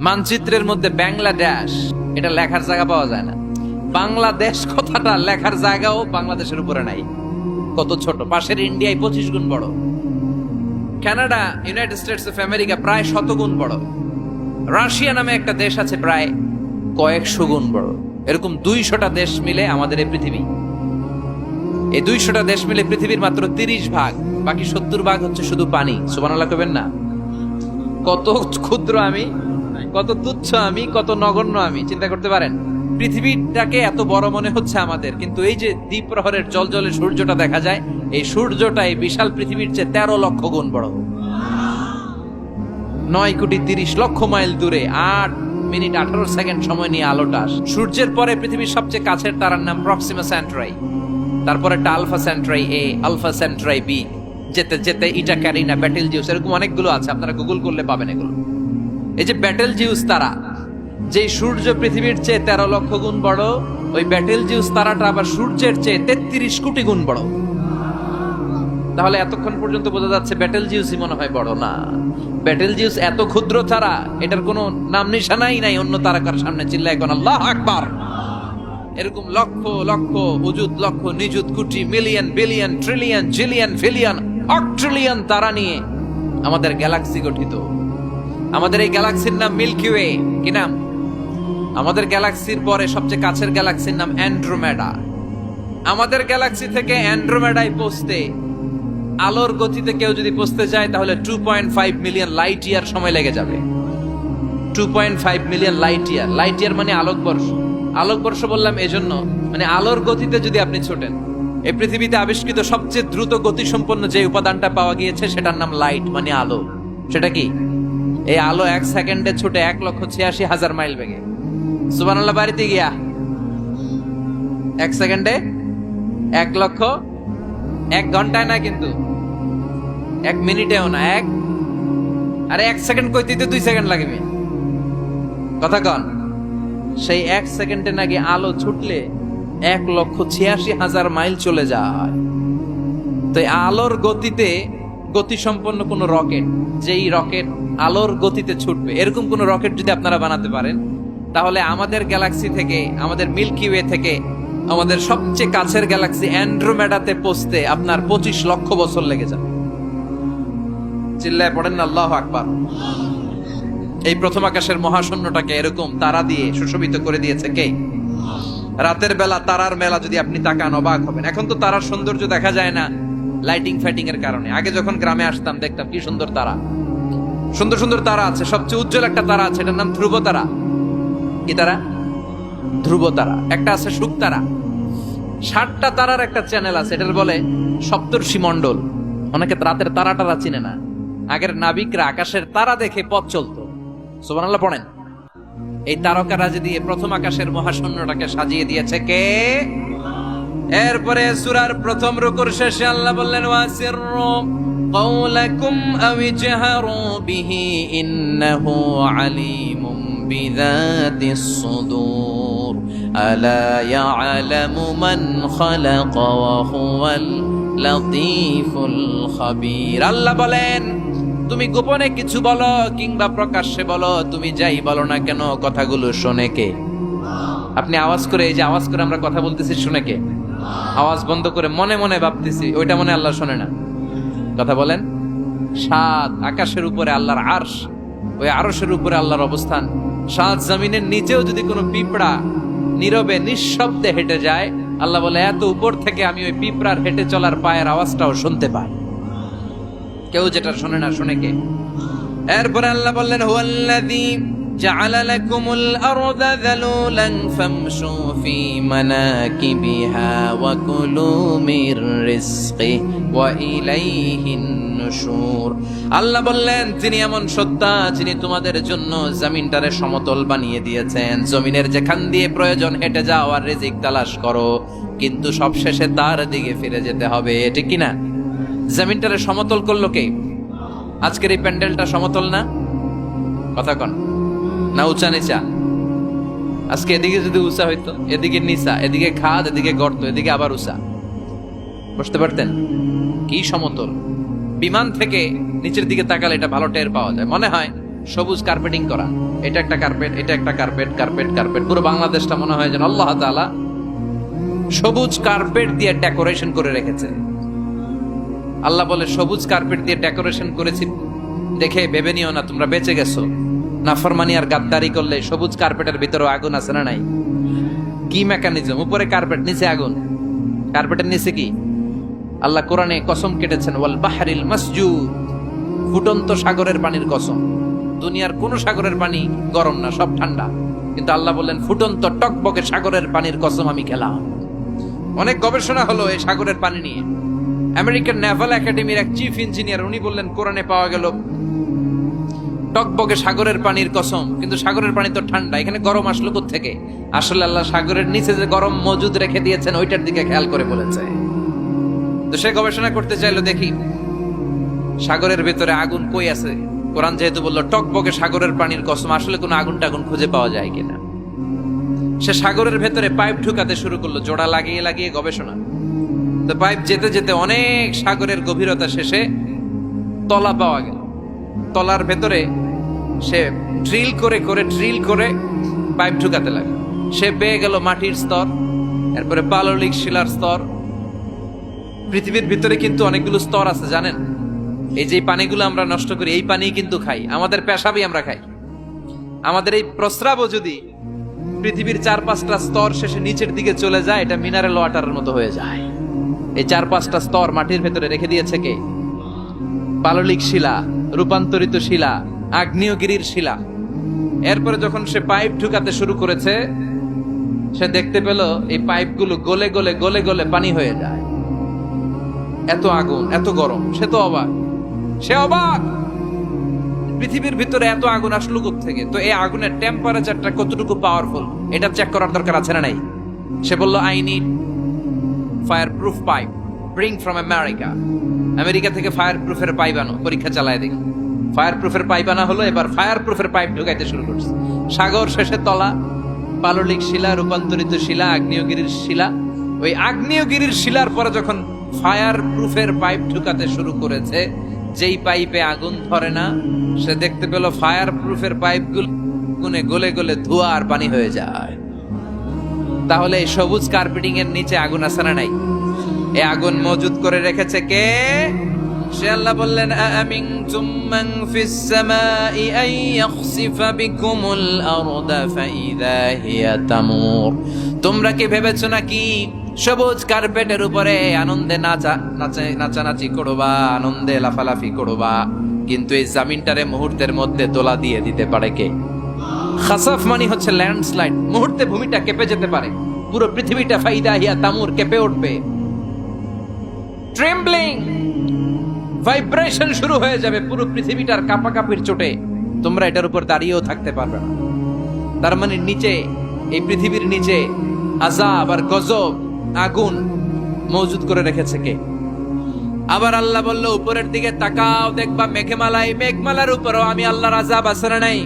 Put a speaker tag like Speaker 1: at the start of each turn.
Speaker 1: মানচিত্রের মধ্যে বাংলাদেশ এটা লেখার জায়গা পাওয়া যায় না। বাংলাদেশ কথাটা লেখার জায়গাও বাংলাদেশের উপরে নাই। কত ছোট, পাশের ইন্ডিয়ায় 25 গুণ বড়, Canada United states of America প্রায় 100 গুণ বড়, রাশিয়া নামে একটা দেশ আছে প্রায় কয়েকশো গুণ বড়। এরকম 200টা দেশ মিলে আমাদের এই পৃথিবী। এই 200টা দেশ মিলে পৃথিবীর মাত্র 30 ভাগ, বাকি 70 ভাগ হচ্ছে শুধু পানি। সুবহানাল্লাহ কইবেন না? কত ক্ষুদ্র আমি, কত তুচ্ছ আমি, কত নগণ্য আমি, চিন্তা করতে পারেন? পৃথিবীটাকে এত বড় মনে হচ্ছে আমাদের, কিন্তু এই যে দ্বীপ প্রহরের জলজলে সূর্যটা দেখা যায়, এই সূর্যটা এই বিশাল পৃথিবীর চেয়ে 13 লক্ষ গুণ বড়। 9 কোটি 30 লক্ষ মাইল দূরে 8 মিনিট 18 সেকেন্ড সময় নিয়ে আলোটা আসে। সূর্যের পরে পৃথিবীর সবচেয়ে কাছের তারার নাম প্রক্সিমা সেন্ট্রাই, তারপরে আলফা সেন্ট্রাই এ, আলফা সেন্ট্রাই বি, যেতে যেতে ইটা ক্যারিনা, ব্যাটেলজিউস, এরকম অনেকগুলো আছে, আপনারা গুগল করলে পাবেন এগুলো। এই যে ব্যাটেলজিউস তারা, যে সূর্য পৃথিবীর চেয়ে 13 লক্ষ গুণ বড়, ওই ব্যাটেলজিউস তারাটা আবার সূর্যের চেয়ে 33 কোটি গুণ বড়। তাহলে এতক্ষণ পর্যন্ত বোঝা যাচ্ছে ব্যাটেলজিউসই মনে হয় বড় না। ব্যাটেলজিউস এত ক্ষুদ্র তারা, এটার কোনো নাম নিশানাই নাই অন্য তারকার সামনে। চিল্লায় কোন আল্লাহু আকবার। এরকম লক্ষ লক্ষ অযুত লক্ষ নিযুত কোটি million billion trillion zillion fillion octillion তারা নিয়ে আমাদের গ্যালাক্সি গঠিত। আমাদের এই গ্যালাক্সির নাম মিল্কি ওয়ে। কি নাম? আমাদের গ্যালাক্সির পরে সবচেয়ে কাছের গ্যালাক্সির নাম অ্যান্ড্রোমেডা। আমাদের গ্যালাক্সি থেকে অ্যান্ড্রোমেডায় পৌঁছতে আলোর গতিতে কেউ যদি পৌঁছতে যায় তাহলে 2.5 মিলিয়ন লাইট ইয়ার সময় লেগে যাবে। 2.5 million light year. Light year মানে আলোকবর্ষ। আলোকবর্ষ বললাম এজন্য, মানে আলোর গতিতে যদি আপনি ছোটেন, এই পৃথিবীতে আবিষ্কৃত সবচেয়ে দ্রুত গতিসম্পন্ন যে উপাদানটা পাওয়া গিয়েছে সেটার নাম লাইট, মানে আলো। সেটা কি? এই আলো 1 সেকেন্ডে ছুটে 1,86,000 মাইল বেগে। সুবহানাল্লাহ। বাড়িতে গিয়া 1 সেকেন্ডে 1 লক্ষ, 1 ঘন্টায় না কিন্তু, 1 মিনিটেও না, আরে 1 সেকেন্ড কইতে 2 সেকেন্ড লাগবে। কথা কন? সেই 1 সেকেন্ডে নাকি আলো ছুটলে 1,86,000 মাইল চলে যায়। তো এই আলোর গতিতে গতিসম্পন্ন কোন রকেট, যেই রকেট আলোর গতিতে ছুটবে, এরকম কোন রকেট যদি আপনারা বানাতে পারেন, তাহলে আমাদের গ্যালাক্সি থেকে, আমাদের মিল্কি ওয়ে থেকে আমাদের সবচেয়ে কাছের গ্যালাক্সি অ্যান্ড্রোমেডাতে পৌঁছতে আপনার 25 লক্ষ বছর লেগে যাবে। চিল্লায় পড়েন না আল্লাহু আকবার। এই প্রথম আকাশের মহাশূন্যটাকে এরকম তারা দিয়ে সুশোভিত করে দিয়েছে কে? রাতের বেলা তারার মেলা যদি আপনি তাকান অবাক হবেন। এখন তো তারার সৌন্দর্য দেখা যায় না লাইটিং ফাইটিং এর কারণে। আগে যখন গ্রামে আসতাম দেখতাম কি সুন্দর তারা, সুন্দর সুন্দর তারা আছে। সবচেয়ে উজ্জ্বল একটা তারা আছে, এটার নাম ধ্রুব তারা। কি তারা? ধ্রুব তারা। একটা আছে শুক তারা। 60টা তারার একটা চ্যানেল আছে, এটার বলে সপ্তর্ষি মণ্ডল। অনেকে রাতের তারাটারা চিনে না। আগের নাবিকরা আকাশের তারা দেখে পথ চলতো। সুবহানাল্লাহ পড়েন। এই তারকারাজি দিয়ে প্রথম আকাশের মহাশূন্যটাকে সাজিয়ে দিয়েছে কে? এরপরে সূরার প্রথম রুকুর শেষে আল্লাহ বললেন, ওয়াসিররু কাওলাকুম আও ইজহারু বিহি ইন্নাহু আলিমুম বিযাতিস সুদূর আলা ইয়ালামু মান খালাকা ওয়া হুয়াল লাতীফুল খাবীর। আল্লাহ বলেন, তুমি গোপনে কিছু বলো কিংবা প্রকাশ্যে বলো, তুমি যাই বলো না কেন, কথাগুলো শোনে কে? আপনি আওয়াজ করে, এই যে আওয়াজ করে আমরা কথা বলতেছি, শুনে কে? আওয়াজ বন্ধ করে মনে মনে ভাবতেছি, ওইটা মনে আল্লাহ শোনে না? কথা বলেন। 7 আকাশের উপরে আল্লাহর আরশ, ওই আরশের উপরে আল্লাহর অবস্থান। 7 জমিনের নিচেও যদি কোনো পিঁপড়া নীরবে নিঃশব্দে হেঁটে যায়, আল্লাহ বলে এত উপর থেকে আমি ওই পিঁপড়ার হেঁটে চলার পায়ের আওয়াজটাও শুনতে পাই। কেউ যেটা শোনে না, শুনে কে? এরপরে আল্লাহ বললেন, হুয়াল্লাযী জাআলা লাকুমুল আরদা যালুলান ফামশু ফি মানাকিবিহা ওয়া কুলু মির রিজকি ওয়া ইলাইহিন নুশুর। আল্লাহ বললেন, তিনি এমন সত্তা যিনি তোমাদের জন্য জমিনটারে সমতল বানিয়ে দিয়েছেন। জমিনের যেখান দিয়ে প্রয়োজন হেঁটে যাও আর রিজিক তালাশ করো, কিন্তু সবশেষে তার দিকে ফিরে যেতে হবে। ঠিক কি না? জমিনটারে সমতল করলো কে? আজকের এই প্যান্ডেলটা সমতল না? কথা কন না উঁচা নিচা? আজকে এদিকে যদি উঁচা হইতো, এদিকে নিচা, এদিকে খাদ, এদিকে গর্ত, এদিকে আবার উঁচা, বসতে পারতেন? কি সমতল! বিমান থেকে নিচের দিকে তাকালে এটা ভালো টের পাওয়া যায়। মনে হয় সবুজ কার্পেটিং করা, এটা একটা কার্পেট, এটা একটা কার্পেট, কার্পেট কার্পেট, পুরো বাংলাদেশটা মনে হয় যেন আল্লাহ তাআলা সবুজ কার্পেট দিয়ে ডেকোরেশন করে রেখেছে। আল্লাহ বলে সবুজ কার্পেট দিয়ে ডেকোরেশন করেছি দেখে ভেবে নিও না তোমরা বেঁচে গেছো। নাফরমানি আর গাদ্দারি করলে সবুজ কার্পেটের ভিতরে আগুন আছে না নাই? কি মেকানিজম? উপরে কার্পেট, নিচে আগুন। কার্পেটের নিচে কি? আল্লাহ কোরআনে কসম কেটেছেন, ওয়াল বাহরিল মাসজুদ, ফুটন্ত সাগরের পানির কসম। দুনিয়ার কোন সাগরের পানি গরম না, সব ঠান্ডা, কিন্তু আল্লাহ বললেন ফুটন্ত টকবকে সাগরের পানির কসম আমি খেলাম। অনেক গবেষণা হলো এই সাগরের পানি নিয়ে। আমেরিকান নেভাল একাডেমির এক চিফ ইঞ্জিনিয়ার উনি বললেন কোরআনে পাওয়া গেল টকবকে সাগরের পানির কসম, কিন্তু সাগরের পানি তো ঠান্ডা, এখানে গরম আসলো কোত্থেকে? আসলে আল্লাহ সাগরের নিচে যে গরম মজুদ রেখে দিয়েছেন ওইটার দিকে খেয়াল করে বলেছে। তো সে গবেষণা করতে চাইলো, দেখি সাগরের ভিতরে আগুন কই আছে। কোরআন যেহেতু বললো টকবকে সাগরের পানির কসম, আসলে কোনো আগুন টাগুন খুঁজে পাওয়া যায় কিনা। সে সাগরের ভেতরে পাইপ ঢুকাতে শুরু করলো, জোড়া লাগিয়ে লাগিয়ে গবেষণা। তো পাইপ যেতে যেতে অনেক সাগরের গভীরতা শেষে তলা পাওয়া গেল। তলার ভেতরে সে ড্রিল করে পাইপ ঢুকাতে লাগে। সে পেয়ে গেল মাটির স্তর, এরপরে পাললিক শিলার স্তর। পৃথিবীর ভিতরে কিন্তু অনেকগুলো স্তর আছে জানেন? এই যে পানিগুলো আমরা নষ্ট করি, এই পানি কিন্তু খাই, আমাদের পেশাবই আমরা খাই। আমাদের এই প্রস্রাবও যদি পৃথিবীর 4-5টা স্তর শেষে নিচের দিকে চলে যায়, এটা মিনারেল ওয়াটারের মতো হয়ে যায়। এই 4-5টা স্তর মাটির ভেতরে রেখে দিয়েছে কে? পাললিক শিলা, রূপান্তরিত শিলা, আগ্নেয়গিরির শিলা। এরপরে যখন সে পাইপ ঢুকাতে শুরু করেছে, সে দেখতে পেল এই পাইপগুলো গলে গলে গলে গলে পানি হয়ে যায়। এত আগুন, এত গরম, সে তো অবাক। সে অবাক, পৃথিবীর ভিতরে এত আগুন আসলো কোত্থেকে? তো এই আগুনের টেম্পারেচারটা কতটুকু পাওয়ারফুল এটা চেক করার দরকার আছে না নাই? সে বলল, I need fire proof pipe, bring from America. America থেকে ফায়ার প্রুফের পাইপ আনো, পরীক্ষা চালায় দেখি। ফায়ার প্রুফের পাইপ আনা হলো, এবার ফায়ার প্রুফের পাইপ ঢুকাইতে শুরু করছে। সাগর শেষে তলা, পাললিক শিলা, রূপান্তরিত শিলা, আগ্নেয়গিরির শিলা। ওই আগ্নেয়গিরির শিলার পরে যখন ফায়ার প্রুফের পাইপ ঢুকাতে শুরু করেছে, যেই পাইপে আগুন ধরে না, সে দেখতে পেল ফায়ার প্রুফের পাইপগুলো গলে গলে ধোঁয়া আর পানি হয়ে যায়। তাহলে এই সবুজ কার্পেটিং এর নিচে আগুন আছে না নাই? এই আগুন মজুদ করে রেখেছে কে? সে আল্লাহ বললেন, আমিনতুম মান ফিস সামাই আন ইয়াখসিফা বিকুমুল আরদা ফাইযা হিয়া তামুর। তোমরা কি ভেবেছো নাকি সবুজ কার্পেটের উপরে আনন্দে নাচানাচি করবা, আনন্দে লাফালাফি করবা, কিন্তু এই জামিনটারে মুহূর্তের মধ্যে দোলা দিয়ে দিতে পারে কে? খাসাফ মানে হচ্ছে ল্যান্ডস্লাইড, মুহূর্তে ভূমিটা কেঁপে যেতে পারে, পুরো পৃথিবীটা ফাইদা হিয়া তামুর কেঁপে উঠবে। ট্রেমব্লিং, ভাইব্রেশন শুরু হয়ে যাবে পুরো পৃথিবীটার কাঁপাকাঁপির চোটে। তোমরা এটার উপর দাঁড়িয়েও থাকতে পারবে না। তার মানে নিচে, এই পৃথিবীর নিচে আযাব আর গজব, আগুন মজুদ করে রেখেছে কে? আবার আল্লাহ বলল, উপরের দিকে তাকাও, দেখবা মেঘমালায়, মেঘমালার উপরেও আমি আল্লাহর আযাব আছে না নাই?